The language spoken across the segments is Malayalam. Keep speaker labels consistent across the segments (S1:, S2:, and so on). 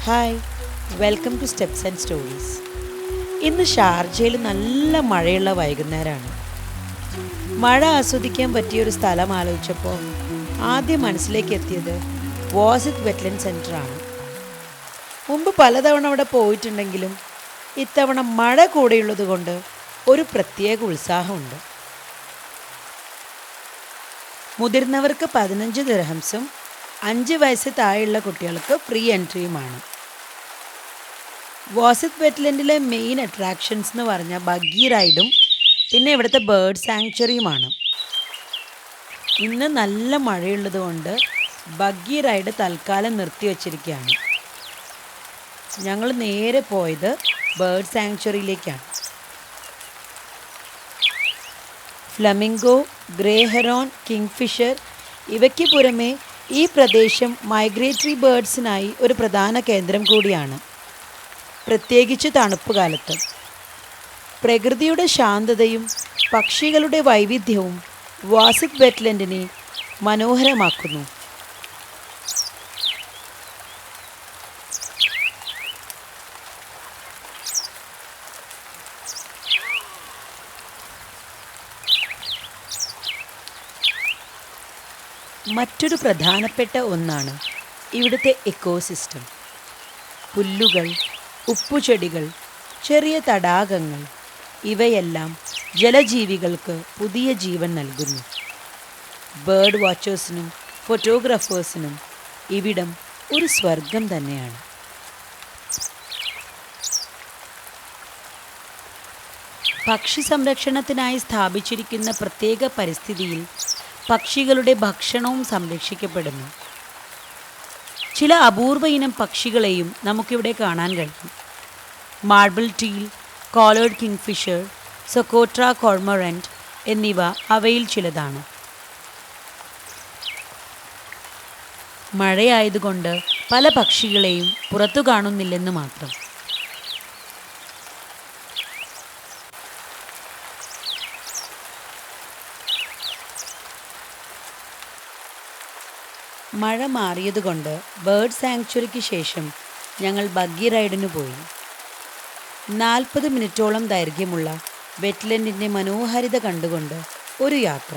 S1: Hi, welcome to steps and stories. ഇന്ന് ഷാർജയിൽ നല്ല മഴയുള്ള വൈകുന്നേരമാണ്. മഴ ആസ്വദിക്കാൻ പറ്റിയൊരു സ്ഥലം ആലോചിച്ചപ്പോൾ ആദ്യം മനസ്സിലേക്ക് എത്തിയത് വാസിത് വെറ്റ്ലൻഡ് സെൻറ്ററാണ്. മുമ്പ് പലതവണ അവിടെ പോയിട്ടുണ്ടെങ്കിലും ഇത്തവണ മഴ കൂടെയുള്ളത് കൊണ്ട് ഒരു പ്രത്യേക ഉത്സാഹമുണ്ട്. മുതിർന്നവർക്ക് 15 ദിർഹംസും 5 വയസ്സ് താഴെയുള്ള കുട്ടികൾക്ക് ഫ്രീ എൻട്രിയുമാണ്. വാസിത് വെറ്റ്ലൻഡിലെ മെയിൻ അട്രാക്ഷൻസ് എന്ന് പറഞ്ഞാൽ ബഗ്ഗി റൈഡും പിന്നെ ഇവിടുത്തെ ബേർഡ് സാങ്ച്വറിയുമാണ്. ഇന്ന് നല്ല മഴയുള്ളത് കൊണ്ട് ബഗ്ഗി റൈഡ് തൽക്കാലം നിർത്തിവച്ചിരിക്കുകയാണ്. ഞങ്ങൾ നേരെ പോയത് ബേർഡ് സാങ്ച്വറിയിലേക്കാണ്. ഫ്ലമിംഗോ, ഗ്രേ ഹെറോൺ, കിങ്ഫിഷർ ഇവയ്ക്ക് പുറമെ ഈ പ്രദേശം മൈഗ്രേറ്ററി ബേർഡ്സിനായി ഒരു പ്രധാന കേന്ദ്രം കൂടിയാണ്, പ്രത്യേകിച്ച് തണുപ്പ് കാലത്ത്. പ്രകൃതിയുടെ ശാന്തതയും പക്ഷികളുടെ വൈവിധ്യവും വാസിത് വെറ്റ്ലൻഡിനെ മനോഹരമാക്കുന്നു. മറ്റൊരു പ്രധാനപ്പെട്ട ഒന്നാണ് ഇവിടുത്തെ എക്കോസിസ്റ്റം. പുല്ലുകൾ, ഉപ്പുചെടികൾ, ചെറിയ തടാകങ്ങൾ ഇവയെല്ലാം ജലജീവികൾക്ക് പുതിയ ജീവൻ നൽകുന്നു. ബേർഡ് വാച്ചേഴ്സിനും ഫോട്ടോഗ്രാഫേഴ്സിനും ഇവിടം ഒരു സ്വർഗം തന്നെയാണ്. പക്ഷി സംരക്ഷണത്തിനായി സ്ഥാപിച്ചിരിക്കുന്ന പ്രത്യേക പരിസ്ഥിതിയിൽ പക്ഷികളുടെ ഭക്ഷണവും സംരക്ഷിക്കപ്പെടുന്നു. ചില അപൂർവ ഇനം പക്ഷികളെയും നമുക്കിവിടെ കാണാൻ കഴിയും. മാർബിൾ ടീൽ, കോളേർഡ് കിങ്ഫിഷർ, സൊക്കോട്ര കോർമൊറന്റ് എന്നിവ അവയിൽ ചിലതാണ്. മഴയായതുകൊണ്ട് പല പക്ഷികളെയും പുറത്തു കാണുന്നില്ലെന്ന് മാത്രം. മഴ മാറിയതുകൊണ്ട് ബേർഡ് സാങ്ച്വറിക്ക് ശേഷം ഞങ്ങൾ ബഗ്ഗി റൈഡിന് പോയി. 40 മിനിറ്റോളം ദൈർഘ്യമുള്ള വെറ്റ്ലൻഡിൻ്റെ മനോഹാരിത കണ്ടുകൊണ്ട് ഒരു യാത്ര.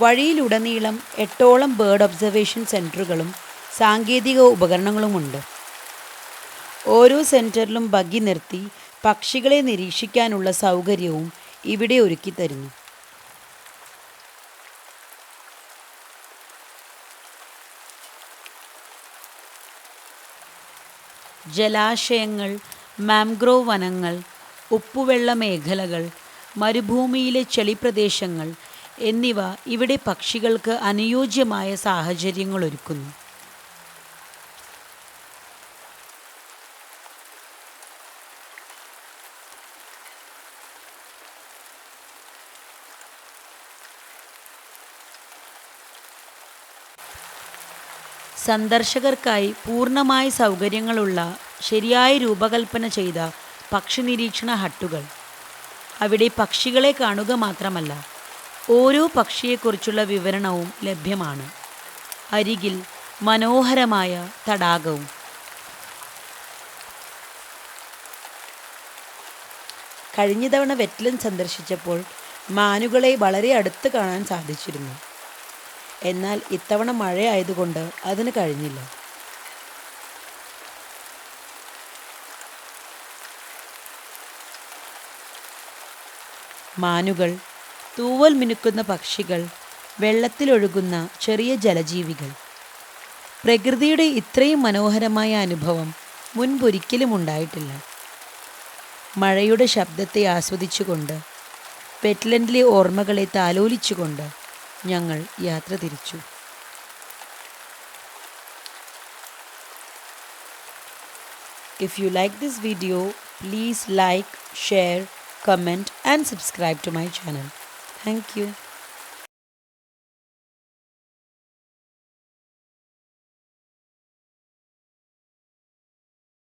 S1: വഴിയിലുടനീളം 8ഓളം ബേർഡ് ഒബ്സർവേഷൻ സെൻറ്ററുകളും സാങ്കേതിക ഉപകരണങ്ങളുമുണ്ട്. ഓരോ സെൻറ്ററിലും ബഗ്ഗി നിർത്തി പക്ഷികളെ നിരീക്ഷിക്കാനുള്ള സൗകര്യവും ഇവിടെ ഒരുക്കി തരുന്നു. ജലാശയങ്ങൾ, മാംഗ്രോവ് വനങ്ങൾ, ഉപ്പുവെള്ള മേഖലകൾ, മരുഭൂമിയിലെ ചെളിപ്രദേശങ്ങൾ എന്നിവ ഇവിടെ പക്ഷികൾക്ക് അനുയോജ്യമായ സാഹചര്യങ്ങളൊരുക്കുന്നു. സന്ദർശകർക്കായി പൂർണ്ണമായി സൗകര്യങ്ങളുള്ള ശരിയായി രൂപകൽപ്പന ചെയ്ത പക്ഷി നിരീക്ഷണ ഹട്ടുകൾ. അവിടെ പക്ഷികളെ കാണുക മാത്രമല്ല, ഓരോ പക്ഷിയെക്കുറിച്ചുള്ള വിവരണവും ലഭ്യമാണ്. അരികിൽ മനോഹരമായ തടാകവും. കഴിഞ്ഞ തവണ വെറ്റ്ലൻഡ് സന്ദർശിച്ചപ്പോൾ മാനുകളെ വളരെ അടുത്ത് കാണാൻ സാധിച്ചിരുന്നു. എന്നാൽ ഇത്തവണ മഴയായതുകൊണ്ട് അതിന് കഴിഞ്ഞില്ല. മാനുകൾ, തൂവൽ മിനുക്കുന്ന പക്ഷികൾ, വെള്ളത്തിലൊഴുകുന്ന ചെറിയ ജലജീവികൾ. പ്രകൃതിയുടെ ഇത്രയും മനോഹരമായ അനുഭവം മുൻപൊരിക്കലും ഉണ്ടായിട്ടില്ല. മഴയുടെ ശബ്ദത്തെ ആസ്വദിച്ചുകൊണ്ട്, വെറ്റ്ലൻഡിലെ ഓർമ്മകളെ താലോലിച്ചുകൊണ്ട് ഞങ്ങൾ യാത്ര തിരിച്ചു. If you like this video, please like, share, comment and subscribe to my channel. Thank you.